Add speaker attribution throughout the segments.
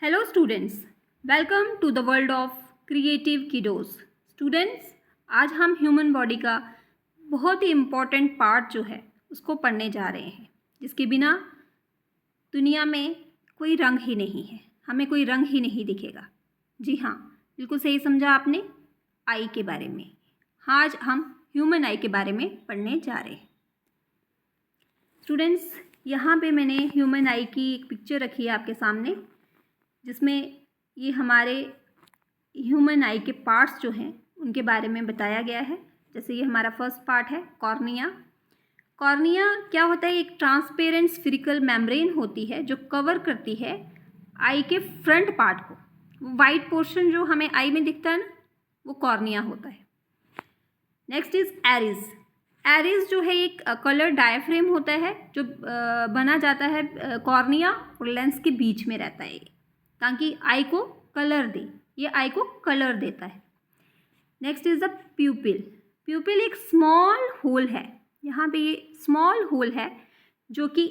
Speaker 1: Hello students, welcome to the world of creative kiddos. Students, आज हम human body का बहुत ही इम्पॉर्टेंट पार्ट जो है उसको पढ़ने जा रहे हैं, जिसके बिना दुनिया में कोई रंग ही नहीं है, हमें कोई रंग ही नहीं दिखेगा। जी हाँ, बिल्कुल सही समझा आपने, आई के बारे में। हाँ, आज हम ह्यूमन आई के बारे में पढ़ने जा रहे हैं। स्टूडेंट्स, यहाँ पे मैंने ह्यूमन आई की एक पिक्चर रखी है आपके सामने, जिसमें ये हमारे ह्यूमन आई के पार्ट्स जो हैं उनके बारे में बताया गया है। जैसे ये हमारा फर्स्ट पार्ट है कॉर्निया। कॉर्निया क्या होता है? एक ट्रांसपेरेंट स्फेरिकल मेम्ब्रेन होती है जो कवर करती है आई के फ्रंट पार्ट को। वाइट पोर्शन जो हमें आई में दिखता है ना, वो कॉर्निया होता है। Next is Eris. एरिस जो है एक कलर डायफ्रेम होता है जो बना जाता है कॉर्निया और लेंस के बीच में रहता है, ताकि आई को कलर दे। ये आई को कलर देता है। Next is the प्यूपिल। प्यूपिल एक स्मॉल होल है, यहाँ पे ये स्मॉल होल है जो कि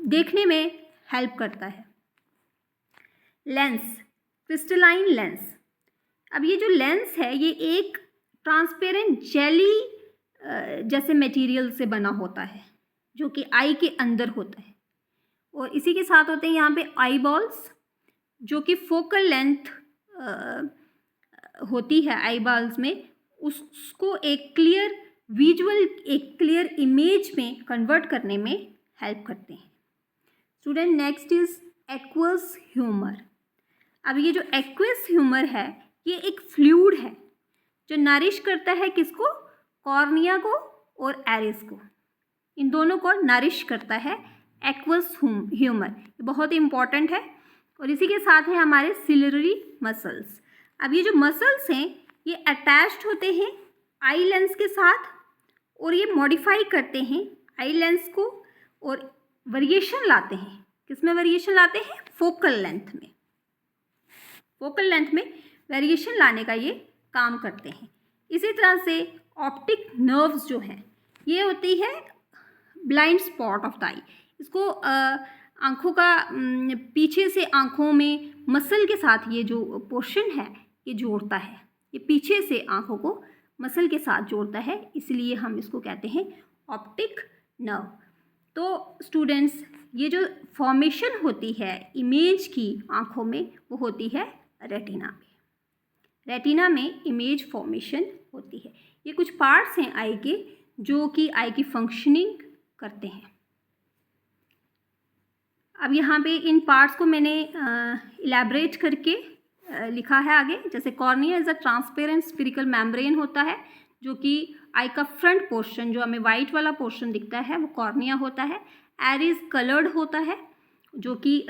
Speaker 1: देखने में हेल्प करता है। Lens, crystalline lens. अब ये जो लेंस है ये एक ट्रांसपेरेंट जेली जैसे मटेरियल से बना होता है जो कि आई के अंदर होता है, और इसी के साथ होते हैं यहाँ पे आई बॉल्स, जो कि फोकल लेंथ होती है आई बॉल्स में, उसको एक क्लियर विजुअल, एक क्लियर इमेज में कन्वर्ट करने में हेल्प करते हैं। Student, next is aqueous humour. अब ये जो एक्वस ह्यूमर है ये एक फ्लूइड है जो नरिश करता है किसको? कॉर्निया को और एरिस को। इन दोनों को नरिश करता है एक्वस ह्यूमर। बहुत ही इंपॉर्टेंट है। और इसी के साथ है हमारे सिलरी मसल्स। अब ये जो मसल्स हैं ये अटैच्ड होते हैं आई लेंस के साथ, और ये मॉडिफाई करते हैं आई लेंस को, और वेरिएशन लाते हैं। किस में वेरिएशन लाते हैं? फोकल लेंथ में। फोकल लेंथ में वेरिएशन लाने का ये काम करते हैं। इसी तरह से ऑप्टिक नर्व्स जो हैं ये होती है ब्लाइंड स्पॉट ऑफ द आई। इसको आँखों का पीछे से आँखों में मसल के साथ ये जो पोर्शन है ये जोड़ता है। ये पीछे से आँखों को मसल के साथ जोड़ता है, इसलिए हम इसको कहते हैं ऑप्टिक नर्व। तो स्टूडेंट्स, ये जो फॉर्मेशन होती है इमेज की आँखों में वो होती है रेटिना में। रेटिना में इमेज फॉर्मेशन होती है। ये कुछ पार्ट्स हैं आई के जो कि आई की फंक्शनिंग करते हैं। अब यहाँ पे इन पार्ट्स को मैंने इलैबोरेट करके लिखा है आगे। जैसे cornea is a transparent spherical membrane होता है जो कि आई का फ्रंट पोर्शन, जो हमें वाइट वाला पोर्शन दिखता है, वो कॉर्निया होता है। एरिस कलर्ड होता है जो कि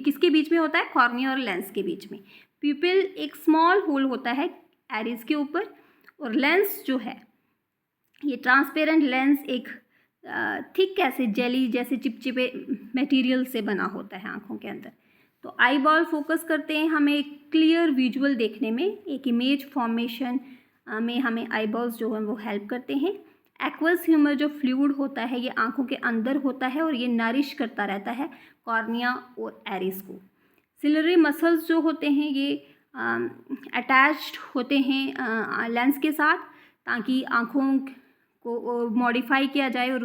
Speaker 1: किसके बीच में होता है? कॉर्निया और लेंस के बीच में। प्यूपिल एक स्मॉल होल होता है एरिस के ऊपर, और लेंस जो है ये ट्रांसपेरेंट लेंस एक थिक ऐसे जेली जैसे चिपचिपे मटेरियल से बना होता है आँखों के अंदर। तो आई बॉल फोकस करते हैं हमें एक क्लियर विजुअल देखने में, एक इमेज फॉर्मेशन में हमें आई बॉल्स जो हैं वो हेल्प करते हैं। एक्वस ह्यूमर जो फ्लूइड होता है ये आँखों के अंदर होता है और ये नरिश करता रहता है कॉर्निया और एरिस को। सिलरी मसल्स जो होते हैं ये अटैच्ड होते हैं लेंस के साथ, ताकि आँखों को मॉडिफाई किया जाए और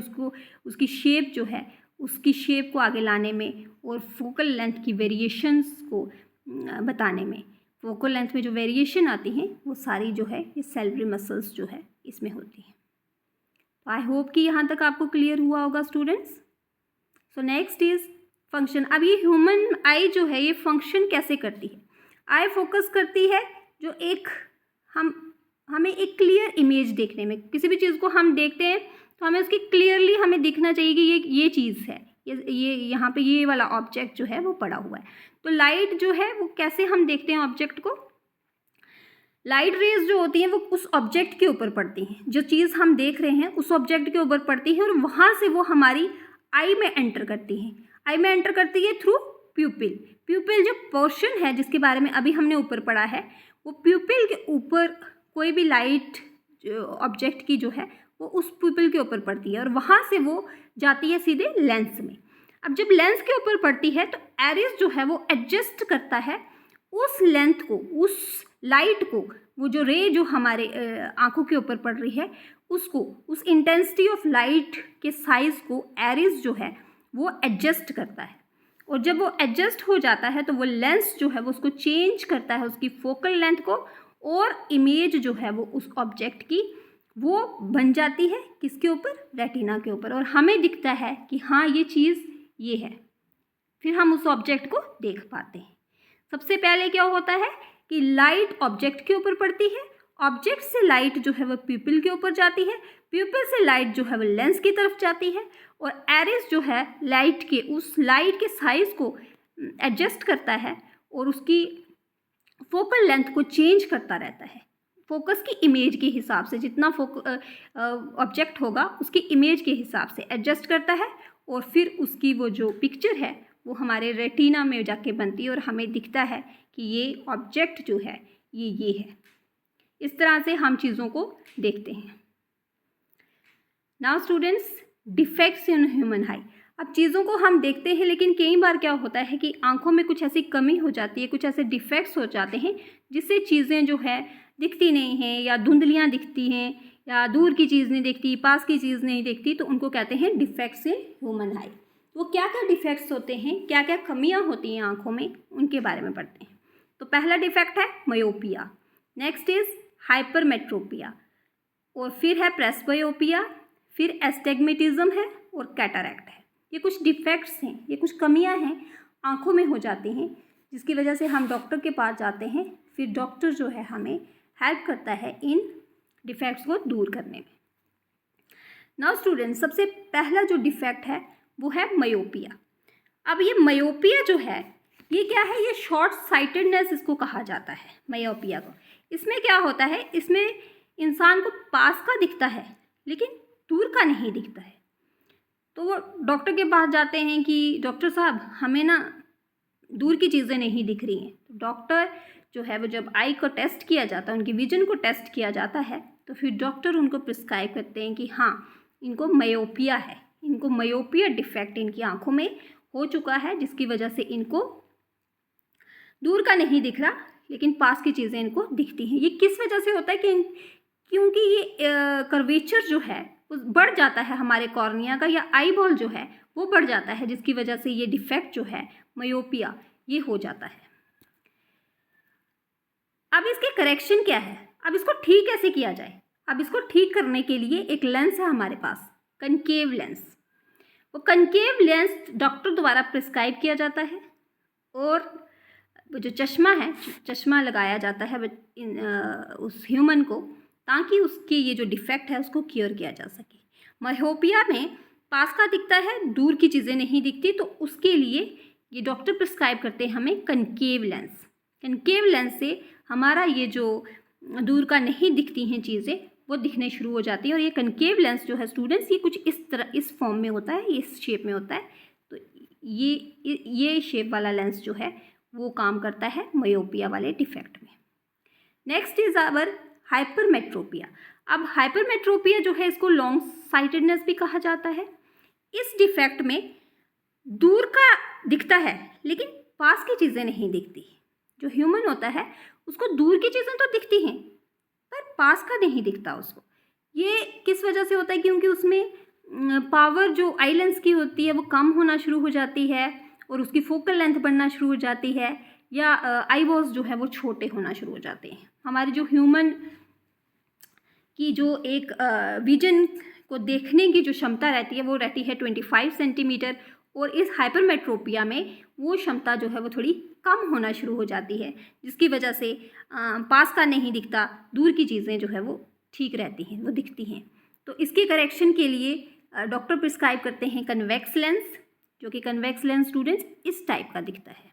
Speaker 1: उसकी शेप जो है उसकी शेप को आगे लाने में और फोकल लेंथ की वेरिएशंस को बताने में। फोकल लेंथ में जो वेरिएशन आती हैं वो सारी जो है ये सेलरी मसल्स जो है इसमें होती हैं। तो आई होप कि यहाँ तक आपको क्लियर हुआ होगा students. So next is function. अब ये ह्यूमन आई जो है ये फंक्शन कैसे करती है? आई फोकस करती है जो एक हमें एक क्लियर इमेज देखने में। किसी भी चीज़ को हम देखते हैं तो हमें उसकी क्लियरली हमें दिखना चाहिए कि ये चीज़ है, ये यहाँ पे ये वाला ऑब्जेक्ट जो है वो पड़ा हुआ है। तो लाइट जो है वो कैसे हम देखते हैं ऑब्जेक्ट को? लाइट रेज जो होती हैं वो उस ऑब्जेक्ट के ऊपर पड़ती हैं, जो चीज़ हम देख रहे हैं उस ऑब्जेक्ट के ऊपर पड़ती है, और वहाँ से वो हमारी आई में एंटर करती हैं। आई में एंटर करती है थ्रू प्यूपिल। प्यूपिल जो पोर्शन है जिसके बारे में अभी हमने ऊपर पढ़ा है, वो प्यूपिल के ऊपर कोई भी लाइट ऑब्जेक्ट की जो है वो उस प्यूपिल के ऊपर पड़ती है, और वहाँ से वो जाती है सीधे लेंस में। अब जब लेंस के ऊपर पड़ती है तो एरिस जो है वो एडजस्ट करता है उस लेंथ को, उस लाइट को, वो जो रे जो हमारे आंखों के ऊपर पड़ रही है उसको, उस इंटेंसिटी ऑफ लाइट के साइज़ को एरिस जो है वो एडजस्ट करता है। और जब वो एडजस्ट हो जाता है तो वो लेंस जो है वो उसको चेंज करता है, उसकी फोकल लेंथ को, और इमेज जो है वो उस ऑब्जेक्ट की वो बन जाती है किसके ऊपर, रेटिना के ऊपर, और हमें दिखता है कि हाँ ये चीज़ ये है। फिर हम उस ऑब्जेक्ट को देख पाते हैं। सबसे पहले क्या होता है कि लाइट ऑब्जेक्ट के ऊपर पड़ती है, ऑब्जेक्ट से लाइट जो है वो प्यूपिल के ऊपर जाती है, प्यूपिल से लाइट जो है वो लेंस की तरफ जाती है, और एरिस जो है लाइट के, उस लाइट के साइज़ को एडजस्ट करता है और उसकी फोकल लेंथ को चेंज करता रहता है फोकस की इमेज के हिसाब से। जितना ऑब्जेक्ट होगा उसकी इमेज के हिसाब से एडजस्ट करता है, और फिर उसकी वो जो पिक्चर है वो हमारे रेटिना में जाके बनती है और हमें दिखता है कि ये ऑब्जेक्ट जो है ये है। इस तरह से हम चीज़ों को देखते हैं। Now students, defects in human आई। अब चीज़ों को हम देखते हैं, लेकिन कई बार क्या होता है कि आंखों में कुछ ऐसी कमी हो जाती है, कुछ ऐसे डिफेक्ट्स हो जाते हैं जिससे चीज़ें जो है दिखती नहीं हैं, या धुंधलियाँ दिखती हैं, या दूर की चीज़ नहीं दिखती, पास की चीज़ नहीं दिखती, तो उनको कहते हैं डिफेक्ट्स इन ह्यूमन आई। वो क्या क्या डिफेक्ट्स होते हैं, क्या क्या कमियाँ होती हैं आँखों में, उनके बारे में पढ़ते हैं। तो पहला डिफेक्ट है मायोपिया, नेक्स्ट इज़ हाइपरमेट्रोपिया, और फिर है प्रेस्बायोपिया, फिर एस्टिग्मेटिज्म है, और कैटरैक्ट है। ये कुछ डिफेक्ट्स हैं, ये कुछ कमियां हैं आँखों में हो जाती हैं, जिसकी वजह से हम डॉक्टर के पास जाते हैं। फिर डॉक्टर जो है हमें हेल्प करता है इन डिफेक्ट्स को दूर करने में। नाउ स्टूडेंट्स, सबसे पहला जो डिफेक्ट है वो है मायोपिया। अब ये मायोपिया जो है ये क्या है, ये शॉर्ट साइटेडनेस इसको कहा जाता है, मायोपिया को। इसमें क्या होता है, इसमें इंसान को पास का दिखता है लेकिन दूर का नहीं दिखता है। तो वो डॉक्टर के पास जाते हैं कि डॉक्टर साहब हमें ना दूर की चीज़ें नहीं दिख रही हैं। तो डॉक्टर जो है वो जब आई को टेस्ट किया जाता है, उनकी विजन को टेस्ट किया जाता है, तो फिर डॉक्टर उनको प्रिस्क्राइब करते हैं कि हाँ इनको मायोपिया है, इनको मायोपिया डिफेक्ट इनकी आँखों में हो चुका है, जिसकी वजह से इनको दूर का नहीं दिख रहा लेकिन पास की चीज़ें इनको दिखती हैं। ये किस वजह से होता है कि क्योंकि ये कर्वेचर जो है वो बढ़ जाता है हमारे कॉर्निया का, या आई बॉल जो है वो बढ़ जाता है, जिसकी वजह से ये डिफेक्ट जो है मायोपिया ये हो जाता है। अब इसके करेक्शन क्या है, अब इसको ठीक कैसे किया जाए। अब इसको ठीक करने के लिए एक लेंस है हमारे पास, कनकेव लेंस। वो कनकेव लेंस डॉक्टर द्वारा प्रिस्क्राइब किया जाता है, और वो जो चश्मा है, चश्मा लगाया जाता है उस ह्यूमन को, ताकि उसकी ये जो डिफेक्ट है उसको क्योर किया जा सके। मायोपिया में पास का दिखता है, दूर की चीज़ें नहीं दिखती, तो उसके लिए ये डॉक्टर प्रिस्क्राइब करते हैं हमें कनकेव लेंस। कनकेव लेंस से हमारा ये जो दूर का नहीं दिखती हैं चीज़ें वो दिखने शुरू हो जाती है। और ये कनकेव लेंस जो है स्टूडेंट्स, ये कुछ इस तरह इस फॉर्म में होता है, इस शेप में होता है। तो ये शेप वाला लेंस जो है वो काम करता है मायोपिया वाले डिफेक्ट में। Next is our hypermetropia. अब हाइपरमेट्रोपिया जो है इसको लॉन्ग साइटेडनेस भी कहा जाता है। इस डिफेक्ट में दूर का दिखता है लेकिन पास की चीज़ें नहीं दिखती। जो ह्यूमन होता है उसको दूर की चीज़ें तो दिखती हैं पर पास का नहीं दिखता उसको। ये किस वजह से होता है, क्योंकि उसमें पावर जो आई लेंस की होती है वो कम होना शुरू हो जाती है और उसकी फोकल लेंथ बढ़ना शुरू हो जाती है, या आई बॉल्स जो है वो छोटे होना शुरू हो जाते हैं। हमारे जो ह्यूमन की जो एक विजन को देखने की जो क्षमता रहती है वो रहती है 25 सेंटीमीटर, और इस हाइपरमेट्रोपिया में वो क्षमता जो है वो थोड़ी कम होना शुरू हो जाती है, जिसकी वजह से पास का नहीं दिखता, दूर की चीज़ें जो है वो ठीक रहती हैं, वो दिखती हैं। तो इसके करेक्शन के लिए डॉक्टर प्रिस्क्राइब करते हैं कन्वेक्स लेंस, जो कि कन्वेक्स लेंस स्टूडेंट्स इस टाइप का दिखता है।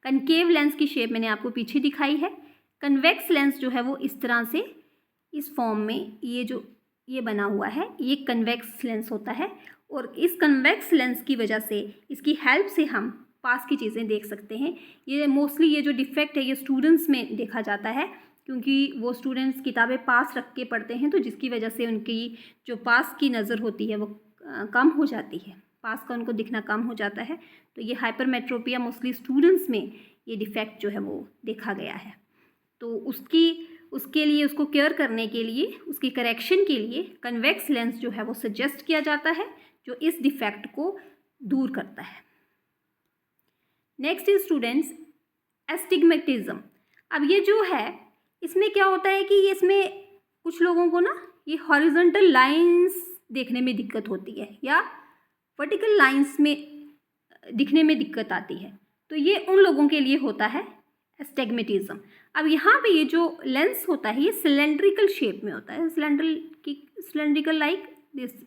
Speaker 1: कनकेव लेंस की शेप मैंने आपको पीछे दिखाई है। कन्वेक्स लेंस जो है वो इस तरह से इस फॉर्म में ये बना हुआ है, ये कन्वेक्स लेंस होता है। और इस कन्वेक्स लेंस की वजह से, इसकी हेल्प से हम पास की चीज़ें देख सकते हैं। ये मोस्टली ये जो डिफेक्ट है ये स्टूडेंट्स में देखा जाता है, क्योंकि वो स्टूडेंट्स किताबें पास रख के पढ़ते हैं, तो जिसकी वजह से उनकी जो पास की नज़र होती है वो कम हो जाती है। पास का उनको दिखना कम हो जाता है। तो ये हाइपरमेट्रोपिया मोस्टली स्टूडेंट्स में ये डिफेक्ट जो है वो देखा गया है। तो उसके लिए उसको केयर करने के लिए, उसकी करेक्शन के लिए कन्वेक्स लेंस जो है वो सजेस्ट किया जाता है, जो इस डिफेक्ट को दूर करता है। Next is students astigmatism. अब ये जो है इसमें क्या होता है कि इसमें कुछ लोगों को ना ये हॉरिजॉन्टल लाइंस देखने में दिक्कत होती है या वर्टिकल लाइंस में दिखने में दिक्कत आती है। तो ये उन लोगों के लिए होता है एस्टिग्मेटिज्म। अब यहाँ पे ये जो लेंस होता है ये सिलेंड्रिकल शेप में होता है, सिलेंड्रिकल लाइक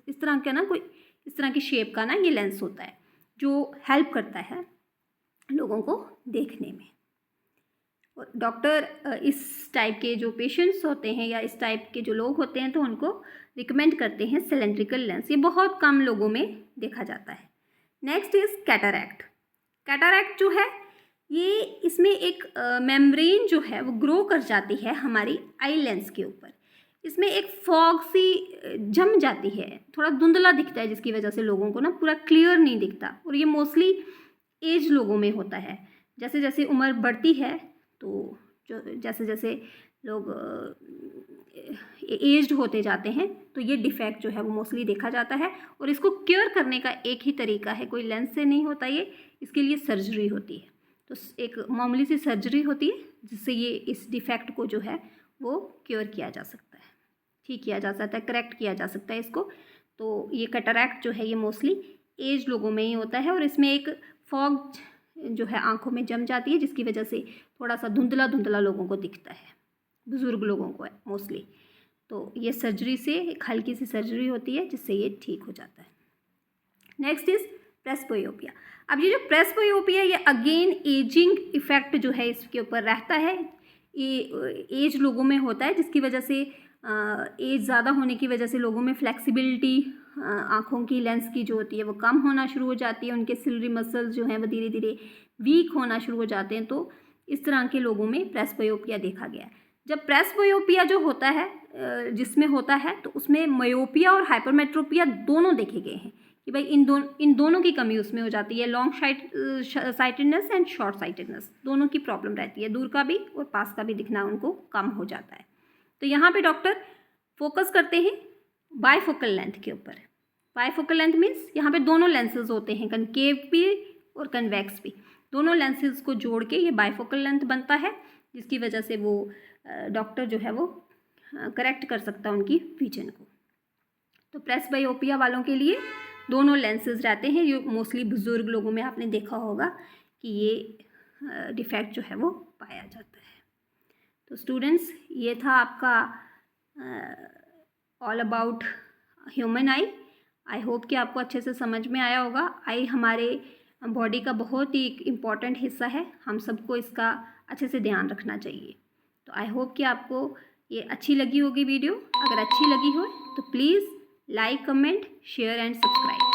Speaker 1: इस तरह का ना, कोई इस तरह की शेप का ना ये लेंस होता है जो हेल्प करता है लोगों को देखने में। और डॉक्टर इस टाइप के जो पेशेंट्स होते हैं या इस टाइप के जो लोग होते हैं तो उनको रिकमेंड करते हैं सिलेंड्रिकल लेंस। ये बहुत कम लोगों में देखा जाता है। Next is cataract. कैटरैक्ट जो है ये इसमें एक मेम्ब्रेन जो है वो ग्रो कर जाती है हमारी आई लेंस के ऊपर। इसमें एक फॉग सी जम जाती है, थोड़ा धुंधला दिखता है, जिसकी वजह से लोगों को ना पूरा क्लियर नहीं दिखता। और ये मोस्टली एज लोगों में होता है। जैसे जैसे उम्र बढ़ती है तो जैसे जैसे लोग एज्ड होते जाते हैं तो ये डिफेक्ट जो है वो मोस्टली देखा जाता है। और इसको क्योर करने का एक ही तरीका है, कोई लेंस से नहीं होता ये, इसके लिए सर्जरी होती है। तो एक मामूली सी सर्जरी होती है जिससे ये इस डिफेक्ट को जो है वो क्योर किया जा सकता है, ठीक किया जा सकता है, करेक्ट किया जा सकता है इसको। तो ये कैटरैक्ट जो है ये मोस्टली एज लोगों में ही होता है और इसमें एक फॉग जो है आंखों में जम जाती है, जिसकी वजह से थोड़ा सा धुंधला धुंधला लोगों को दिखता है, बुज़ुर्ग लोगों को है मोस्टली। तो ये सर्जरी से, एक हल्की सी सर्जरी होती है जिससे ये ठीक हो जाता है। Next is presbyopia. अब ये जो प्रेस्बियोपिया ये अगेन एजिंग इफेक्ट जो है इसके ऊपर रहता है, ये एज लोगों में होता है, जिसकी वजह से एज ज़्यादा होने की वजह से लोगों में फ्लेक्सिबिलिटी आँखों की लेंस की जो होती है वो कम होना शुरू हो जाती है, उनके सिलरी मसल्स जो हैं वो धीरे धीरे वीक होना शुरू हो जाते हैं। तो इस तरह के लोगों में प्रेस्बियोपिया देखा गया है। जब प्रेस्बियोपिया जो होता है जिसमें होता है तो उसमें मायोपिया और हाइपरमेट्रोपिया दोनों देखे गए हैं कि भाई इन दोनों की कमी उसमें हो जाती है। Long sightedness and short sightedness दोनों की प्रॉब्लम रहती है, दूर का भी और पास का भी दिखना उनको कम हो जाता है। तो यहाँ पे डॉक्टर फोकस करते हैं बायफोकल लेंथ के ऊपर। बायफोकल लेंथ मीन्स यहाँ पे दोनों लेंसेज होते हैं, कनकेव भी और कन्वेक्स भी, दोनों लेंसेज को जोड़ के ये बायफोकल लेंथ बनता है, जिसकी वजह से वो डॉक्टर जो है वो करेक्ट कर सकता है उनकी विजन को। तो प्रेस्बियोपिया वालों के लिए दोनों लेंसेज रहते हैं। ये मोस्टली बुजुर्ग लोगों में आपने देखा होगा कि ये डिफेक्ट जो है वो पाया जाता है। तो स्टूडेंट्स ये था आपका all about human I hope कि आपको अच्छे से समझ में आया होगा। आई हमारे बॉडी का बहुत ही इम्पॉर्टेंट हिस्सा है, हम सबको इसका अच्छे से ध्यान रखना चाहिए। तो आई होप कि आपको ये अच्छी लगी होगी वीडियो। अगर अच्छी लगी हो तो please like, comment, share and subscribe.